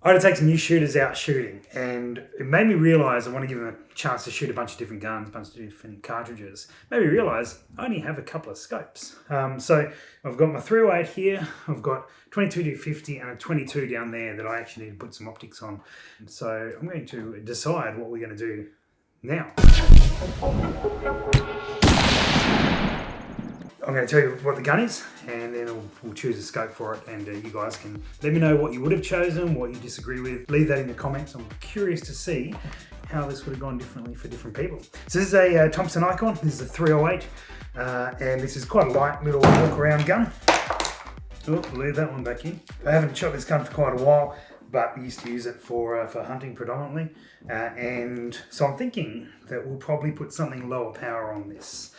I had to take some new shooters out shooting, and it made me realise I want to give them a chance to shoot a bunch of different guns, a bunch of different cartridges. It made me realise I only have a couple of scopes. So I've got my 308 here, I've got 22-50 and a 22 down there that I actually need to put some optics on. So I'm going to decide what we're going to do now. I'm going to tell you what the gun is, and then we'll choose a scope for it, and you guys can let me know what you would have chosen, what you disagree with. Leave that in the comments. I'm curious to see how this would have gone differently for different people. So this is a Thompson Icon. This is a 308, and this is quite a light little walk-around gun. Oh, leave that one back in. I haven't shot this gun for quite a while, but we used to use it for hunting predominantly, and so I'm thinking that we'll probably put something lower power on this.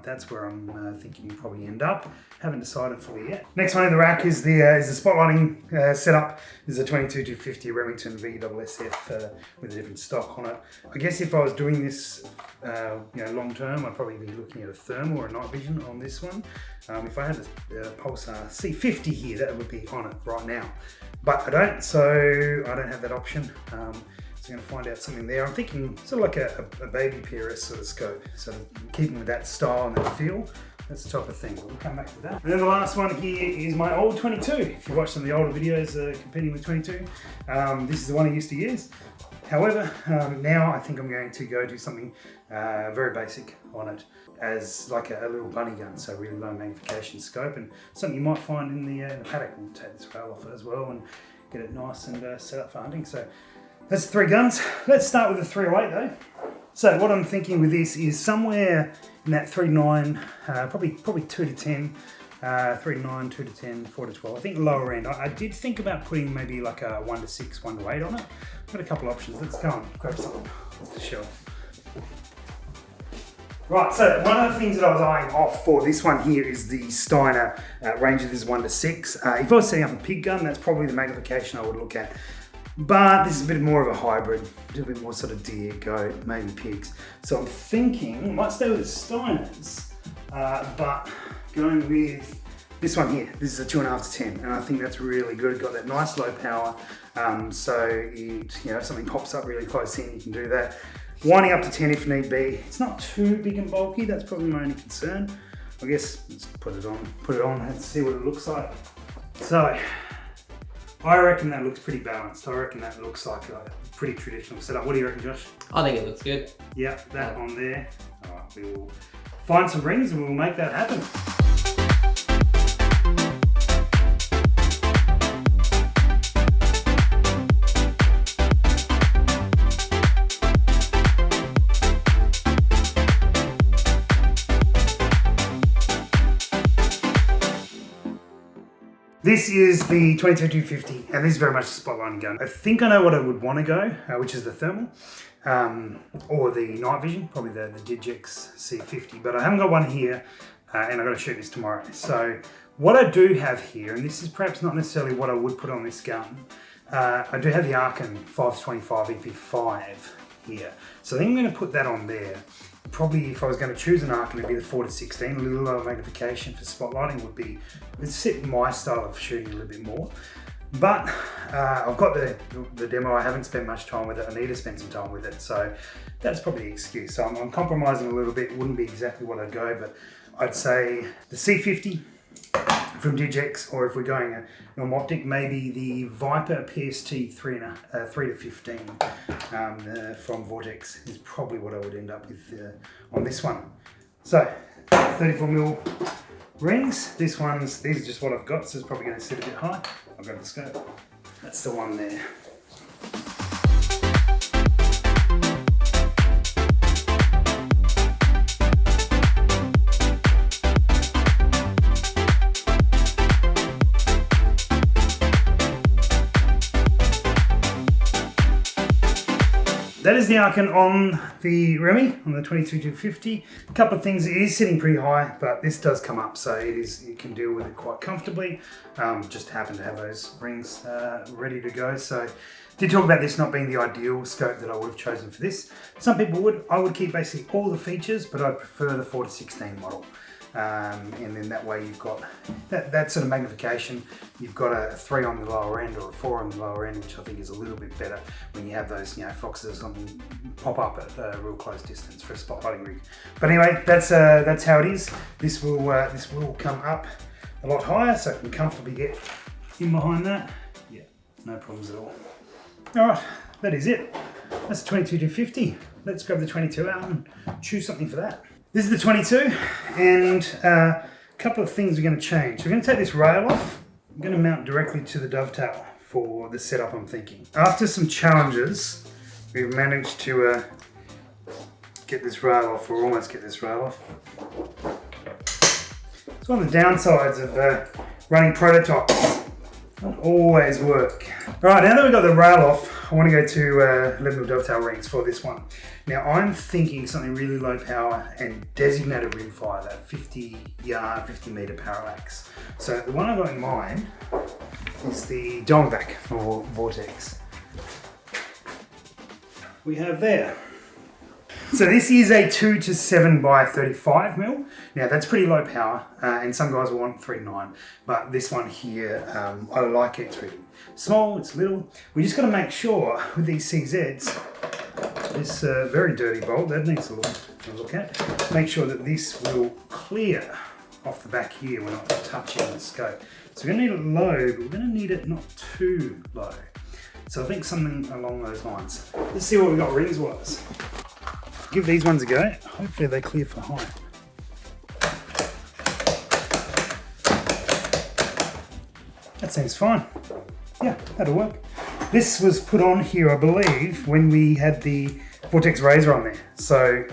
That's where I'm thinking we'll probably end up. Haven't decided fully yet. Next one in the rack is the spotlighting setup. This is a 22-50 Remington VSSF with a different stock on it. I guess if I was doing this long term, I'd probably be looking at a thermal or a night vision on this one. If I had a Pulsar C50 here, that would be on it right now. But I don't, so I don't have that option. So I'm going to find out something there. I'm thinking sort of like a baby PRS sort of scope. So keeping with that style and that feel, that's the type of thing. We'll come back to that. And then the last one here is my old 22. If you watch some of the older videos competing with 22, this is the one I used to use. However, now I think I'm going to go do something very basic on it as like a little bunny gun, so really low magnification scope, and something you might find in the paddock. We'll take this rail off it as well and get it nice and set up for hunting. So that's 3 guns. Let's start with the 308 though. So what I'm thinking with this is somewhere in that 3.9, probably 2 to 10, 3.9, 2 to 10, 4 to 12. I think lower end. I did think about putting maybe like a 1 to 6, 1 to 8 on it. I've got a couple options. Let's go and grab something off the shelf. Right, so one of the things that I was eyeing off for this one here is the Steiner range of this 1 to 6. If I was setting up a pig gun, that's probably the magnification I would look at. But this is a bit more of a hybrid, a little bit more sort of deer, goat, maybe pigs. So I'm thinking, I might stay with the Steiners, but going with this one here. This is a 2.5 to 10, and I think that's really good. Got that nice low power, so if something pops up really close in, you can do that. Winding up to 10 if need be. It's not too big and bulky. That's probably my only concern. I guess let's put it on and see what it looks like. So I reckon that looks pretty balanced. I reckon that looks like a pretty traditional setup. What do you reckon, Josh? I think it looks good. Yeah, that on there. All right, we will find some rings and we'll make that happen. This is the 22-50, and this is very much a spotlighting gun. I think I know what I would want to go, which is the thermal, or the night vision, probably the Digix C50, but I haven't got one here, and I've got to shoot this tomorrow. So what I do have here, and this is perhaps not necessarily what I would put on this gun, I do have the Arken 525 EP5 here. So I think I'm going to put that on there. Probably if I was going to choose an Arken, it'd be the 4 to 16. A little lower magnification for spotlighting would sit my style of shooting a little bit more. But I've got the demo. I haven't spent much time with it. I need to spend some time with it. So that's probably the excuse. So I'm compromising a little bit. It wouldn't be exactly what I'd go, but I'd say the C50 from Digix, or if we're going a normal optic, maybe the Viper PST 3 to 15 from Vortex is probably what I would end up with on this one. So 34mm rings. These are just what I've got, so it's probably going to sit a bit high. I'll grab the scope. That's the one there. That is the Arken on the Remy, on the 22-50. A couple of things, it is sitting pretty high, but this does come up, so you can deal with it quite comfortably. Just happen to have those rings ready to go. So did talk about this not being the ideal scope that I would have chosen for this. Some people would. I would keep basically all the features, but I prefer the 4 to 16 model. and then that way you've got that sort of magnification. You've got a 3 on the lower end or a 4 on the lower end, which I think is a little bit better when you have those, you know, foxes or something pop up at a real close distance for a spotlighting rig. But anyway, that's how it is. This will come up a lot higher, so it can comfortably get in behind that. Yeah, no problems at all. All right, that is it. That's 22-50. Let's grab the 22 out and choose something for that. This is the 22, and a couple of things we're going to change. We're going to take this rail off. I'm going to mount directly to the dovetail for the setup I'm thinking. After some challenges, we've managed to get this rail off, or almost get this rail off. It's one of the downsides of running prototypes. Don't always work. All right, now that we've got the rail off, I want to go to 11 dovetail rings for this one. Now I'm thinking something really low power and designated rimfire, that 50 yard, 50 meter parallax. So the one I've got in mind is the Diamondback for Vortex. We have there. So this is a 2 to 7 by 35 mil. Now that's pretty low power, and some guys will want 3.9, but this one here, I like it. It's really small, it's little. We just got to make sure with these CZs, this very dirty bolt that needs a look at. Make sure that this will clear off the back here. We're not touching the scope. So we're going to need it low, but we're going to need it not too low. So I think something along those lines. Let's see what we got rings wise. Give these ones a go. Hopefully they clear for high. That seems fine. Yeah, that'll work. This was put on here, I believe, when we had the Vortex Razor on there. So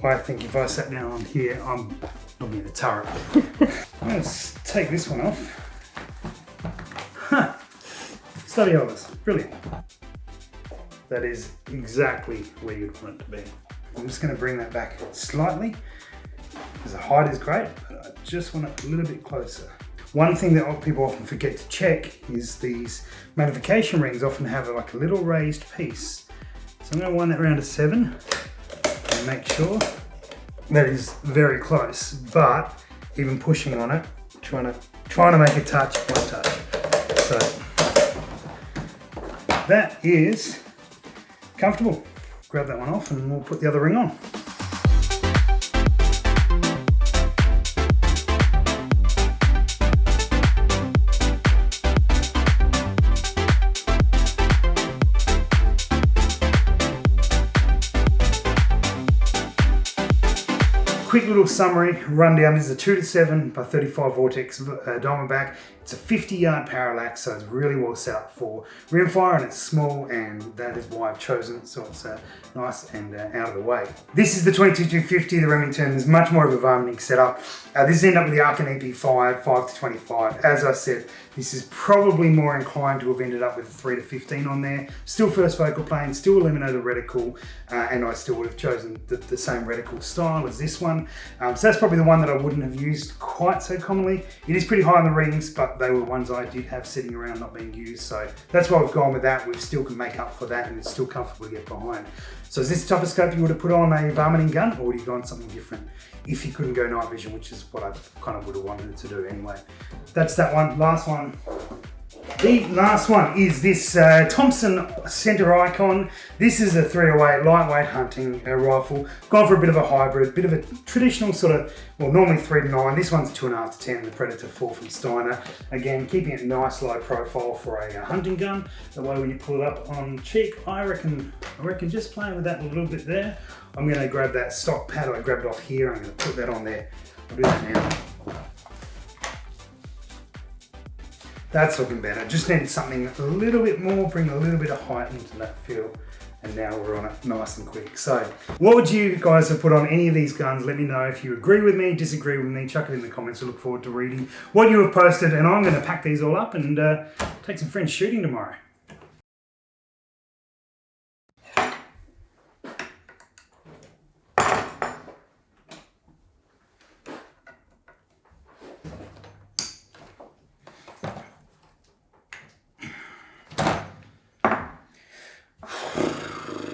I think if I sat down on here, I'm looking at the turret. Let's take this one off. Huh. Study holders, brilliant. That is exactly where you'd want it to be. I'm just going to bring that back slightly, because the height is great, but I just want it a little bit closer. One thing that people often forget to check is these magnification rings often have like a little raised piece. So I'm going to wind that around to 7 and make sure that is very close, but even pushing on it, trying to make it touch, won't touch. So that is comfortable. Grab that one off and we'll put the other ring on. Quick little summary, rundown. This is a 2 to 7 by 35 Vortex Diamondback. It's a 50 yard parallax, so it's really well set up for rimfire, and it's small, and that is why I've chosen it, so it's nice and out of the way. This is the 22-250, the Remington. There's much more of a varminting setup. This ended up with the Arken EP5, 5 to 25. As I said, this is probably more inclined to have ended up with a 3 to 15 on there. Still first focal plane, still illuminated reticle, and I still would have chosen the same reticle style as this one. So that's probably the one that I wouldn't have used quite so commonly. It is pretty high on the rings, but they were ones I did have sitting around not being used. So that's why we've gone with that. We still can make up for that, and it's still comfortable to get behind. So is this the type of scope you would have put on a varminting gun, or would you go on something different if you couldn't go night vision, which is what I kind of would have wanted to do anyway. That's that one. Last one. The last one is this Thompson Center Icon. This is a 308 lightweight hunting rifle. Gone for a bit of a hybrid, bit of a traditional sort of, well, normally 3 to 9. This one's 2.5 to 10, the Predator 4 from Steiner. Again, keeping it nice low profile for a hunting gun. That way when you pull it up on cheek, I reckon just playing with that a little bit there. I'm going to grab that stock pad I grabbed off here. I'm going to put that on there. I'll do that now. That's looking better. Just needed something a little bit more, bring a little bit of height into that feel. And now we're on it nice and quick. So what would you guys have put on any of these guns? Let me know if you agree with me, disagree with me, chuck it in the comments. I look forward to reading what you have posted, and I'm going to pack these all up and take some friends shooting tomorrow.